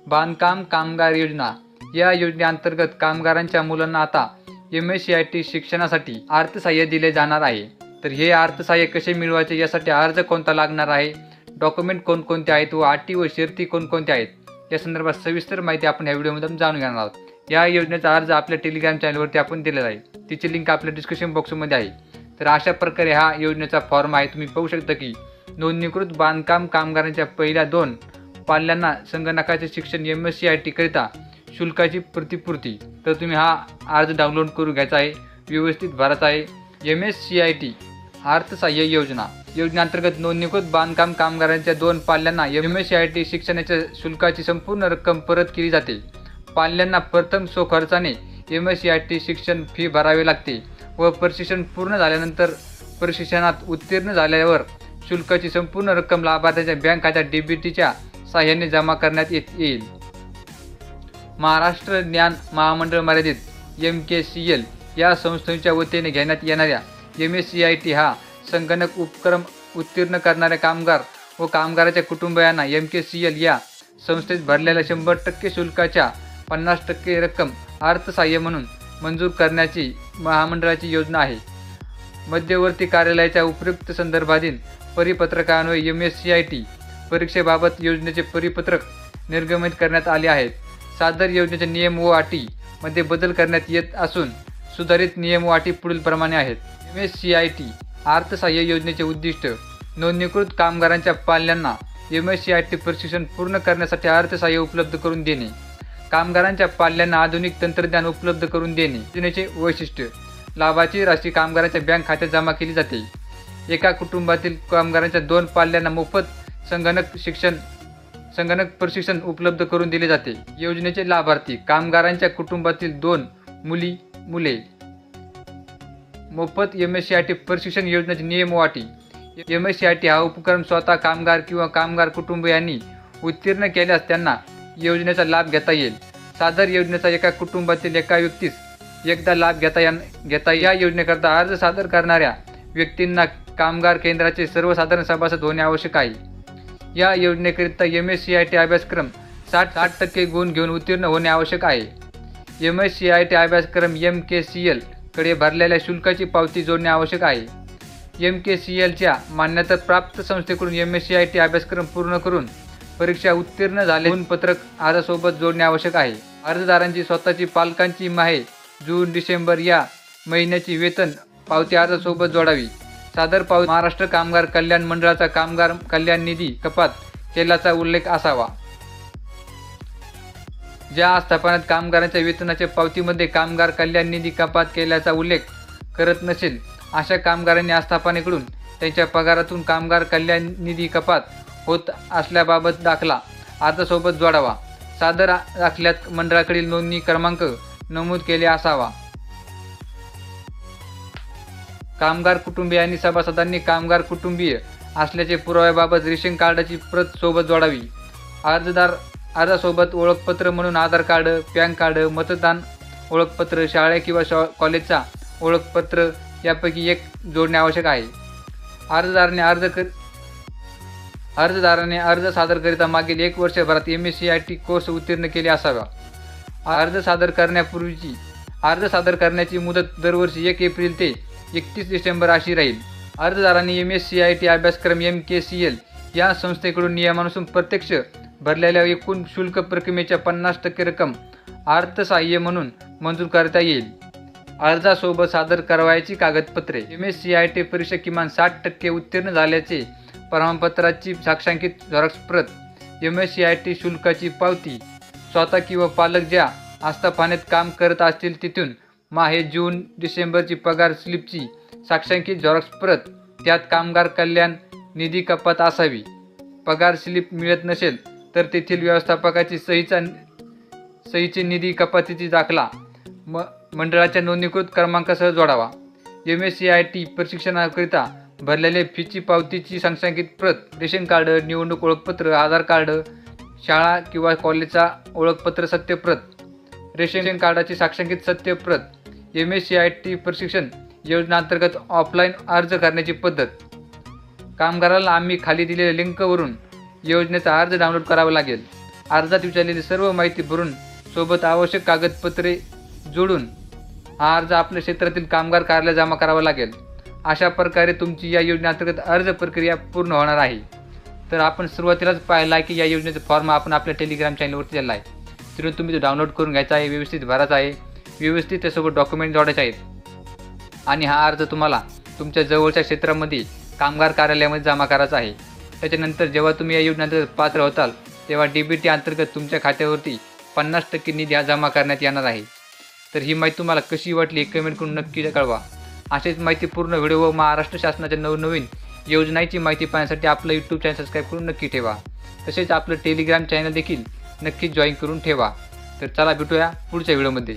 बांधकाम कामगार योजना या योजनेअंतर्गत कामगारांच्या मुलांना आता MSCIT शिक्षणासाठी अर्थसहाय्य दिले जाणार आहे। तर हे अर्थसहाय्य कसे मिळवायचे, यासाठी अर्ज कोणता लागणार आहे, डॉक्युमेंट कोणकोणते आहेत व अटी व शर्ती कोणकोणत्या आहेत, या संदर्भात सविस्तर माहिती आपण या व्हिडिओमध्ये जाणून घेणार आहोत। या योजनेचा अर्ज आपल्या टेलिग्राम चॅनलवरती आपण दिलेला आहे, तिची लिंक आपल्या डिस्क्रिप्शन बॉक्समध्ये आहे। तर अशा प्रकारे हा योजनेचा फॉर्म आहे। तुम्ही पाहू शकता की नोंदणीकृत बांधकाम कामगारांच्या पहिल्या 2 पाल्यांना संगणकाचे शिक्षण MSCIT करिता शुल्काची प्रतिपूर्ती। तर तुम्ही हा अर्ज डाउनलोड करून घ्यायचा आहे, व्यवस्थित भरायचा आहे। MSCIT अर्थसहाय्य योजनेअंतर्गत नोंदणीकृत बांधकाम कामगारांच्या 2 पाल्यांना MSCIT शिक्षणाच्या शुल्काची संपूर्ण रक्कम परत केली जाते। पाल्यांना प्रथम स्वखर्चाने MSCIT शिक्षण फी भरावे लागते व प्रशिक्षण पूर्ण झाल्यानंतर प्रशिक्षणात उत्तीर्ण झाल्यावर शुल्काची संपूर्ण रक्कम लाभार्थ्याच्या बँक खात्यात DBTच्या सहाय्याने जमा करण्यात येईल। महाराष्ट्र ज्ञान महामंडळ मर्यादित MKCL या संस्थेच्या वतीने घेण्यात येणाऱ्या MSCIT हा संगणक उपक्रम उत्तीर्ण करणाऱ्या कामगार व कामगाराच्या कुटुंबियांना MKCL या संस्थेत भरलेल्या 100% शुल्काच्या 50% रक्कम अर्थसहाय्य म्हणून मंजूर करण्याची महामंडळाची योजना आहे। मध्यवर्ती कार्यालयाच्या उपयुक्त संदर्भातील परिपत्रकान्वये MSCIT परीक्षेबाबत योजनेचे परिपत्रक निर्गमित करण्यात आले आहेत। सदर योजनेचे नियम व अटी मध्ये बदल करण्यात येत असून सुधारित नियम व अटी पुढीलप्रमाणे आहेत। MSCIT अर्थसहाय्य योजनेचे उद्दिष्ट नोंदणीकृत कामगारांच्या पाल्यांना MSCIT प्रशिक्षण पूर्ण करण्यासाठी अर्थसहाय्य उपलब्ध करून देणे, कामगारांच्या पाल्यांना आधुनिक तंत्रज्ञान उपलब्ध करून देणे। योजनेचे वैशिष्ट्य लाभाची राशी कामगारांच्या बँक खात्यात जमा केली जाते। एका कुटुंबातील कामगारांच्या 2 पाल्यांना मोफत संगणक प्रशिक्षण उपलब्ध करून दिले जाते। योजनेचे लाभार्थी कामगारांच्या कुटुंबातील 2 मुले। मोफत MSCIT प्रशिक्षण योजनेचे नियम व अटी। MSCIT हा उपक्रम स्वतः कामगार किंवा कामगार कुटुंबियांनी उत्तीर्ण केल्यास त्यांना योजनेचा लाभ घेता येईल। सदर योजनेचा एका कुटुंबातील एका व्यक्तीस एकदा लाभ घेता या योजनेकरता अर्ज सादर करणाऱ्या व्यक्तींना कामगार केंद्राचे सर्वसाधारण सभासद होणे आवश्यक आहे। या योजनेकरिता MSCIT अभ्यासक्रम 60% गुण घेऊन उत्तीर्ण होणे आवश्यक आहे। MSCIT अभ्यासक्रम MKCL कडे भरलेल्या शुल्काची पावती जोडणे आवश्यक आहे। MKCLच्या मान्यताप्राप्त संस्थेकडून MSCIT अभ्यासक्रम पूर्ण करून परीक्षा उत्तीर्ण झाले गुणपत्रक अर्जासोबत जोडणे आवश्यक आहे। अर्जदारांची स्वतःची पालकांची माहे जून डिसेंबर या महिन्याची वेतन पावती अर्जासोबत जोडावी। सदर पावती महाराष्ट्र कामगार कल्याण मंडळाचा कामगार कल्याण निधी कपात केल्याचा उल्लेख असावा। ज्या आस्थापनात कामगारांच्या वेतनाच्या पावतीमध्ये कामगार कल्याण निधी कपात केल्याचा उल्लेख करत नसेल अशा कामगारांनी आस्थापनेकडून त्यांच्या पगारातून कामगार कल्याण निधी कपात होत असल्याबाबत दाखला अर्जासोबत जोडावा। सदर दाखल्यात मंडळाकडील नोंदणी क्रमांक नमूद केले असावा। कामगार कुटुंबियांनी सभासदांनी कामगार कुटुंबीय असल्याचे पुराव्याबाबत रेशन कार्डाची प्रत सोबत जोडावी। अर्जदार अर्जासोबत ओळखपत्र म्हणून आधार कार्ड, पॅन कार्ड, मतदान ओळखपत्र, शाळा किंवा कॉलेजचा ओळखपत्र यापैकी एक जोडणे आवश्यक आहे। अर्जदाराने अर्ज सादर करिता मागील 1 वर्षभरात MSCIT कोर्स उत्तीर्ण केले असावा। अर्ज सादर करण्याची मुदत दरवर्षी 1 एप्रिल ते 31 डिसेंबर अशी राहील। अर्जदारांनी MSCIT अभ्यासक्रम MKCL या संस्थेकडून नियमानुसार प्रत्यक्ष भरलेल्या एकूण शुल्क रकमेच्या 50% रक्कम अर्थसहाय्य म्हणून मंजूर करता येईल। अर्जासोबत सादर करावयाची कागदपत्रे MSCIT परीक्षा किमान 60% उत्तीर्ण झाल्याचे प्रमाणपत्राची साक्षांकित झेरॉक्स प्रत, MSCIT शुल्काची पावती, स्वतः किंवा पालक ज्या आस्थापनेत काम करत असतील तिथून माहे जून डिसेंबरची पगार स्लिपची साक्षांकित झेरॉक्स प्रत, त्यात कामगार कल्याण निधी कपात असावी। पगार स्लिप मिळत नसेल तर तेथील व्यवस्थापकाची सहीचे निधी कपातीची दाखला मंडळाच्या नोंदणीकृत क्रमांकासह जोडावा। MSCIT प्रशिक्षणाकरिता भरलेल्या फीची पावतीची साक्षांकित प्रत, रेशन कार्ड, निवडणूक ओळखपत्र, आधार कार्ड, शाळा किंवा कॉलेजचा ओळखपत्र सत्यप्रत, रेशन कार्डाची साक्षांकित सत्यप्रत। MSCIT प्रशिक्षण योजनेअंतर्गत ऑफलाईन अर्ज करण्याची पद्धत। कामगाराला आम्ही खाली दिलेल्या लिंकवरून योजनेचा अर्ज डाउनलोड करावा लागेल। अर्जात विचारलेली सर्व माहिती भरून सोबत आवश्यक कागदपत्रे जोडून हा अर्ज आपल्या क्षेत्रातील कामगार कार्यालयात जमा करावा लागेल. अशा प्रकारे तुमची या योजनेअंतर्गत अर्ज प्रक्रिया पूर्ण होणार आहे. तर आपण सुरुवातीलाच पाहिलं आहे की या योजनेचा फॉर्म आपण आपल्या टेलिग्राम चॅनलवरती दिला आहे. तिथून तुम्ही तो डाउनलोड करून घ्यायचा आहे, व्यवस्थित भरायचा आहे, व्यवस्थित त्यासोबत डॉक्युमेंट जोडायचे आहेत आणि हा अर्ज तुम्हाला तुमच्या जवळच्या क्षेत्रामध्ये कामगार कार्यालयामध्ये जमा करायचा आहे. त्याच्यानंतर जेव्हा तुम्ही या योजनेअंतर्गत पात्र होताल तेव्हा DBT अंतर्गत तुमच्या खात्यावरती 50% निधी हा जमा करण्यात येणार आहे. तर ही माहिती तुम्हाला कशी वाटली हे कमेंट करून नक्की कळवा. अशीच माहितीपूर्ण व्हिडिओ व महाराष्ट्र शासनाच्या नवनवीन योजनांची माहिती पाहण्यासाठी आपलं यूट्यूब चॅनल सबस्क्राईब करून नक्की ठेवा. तसेच आपलं टेलिग्राम चॅनल देखील नक्की जॉईन करून ठेवा. तर चला भेटूया पुढच्या व्हिडिओमध्ये.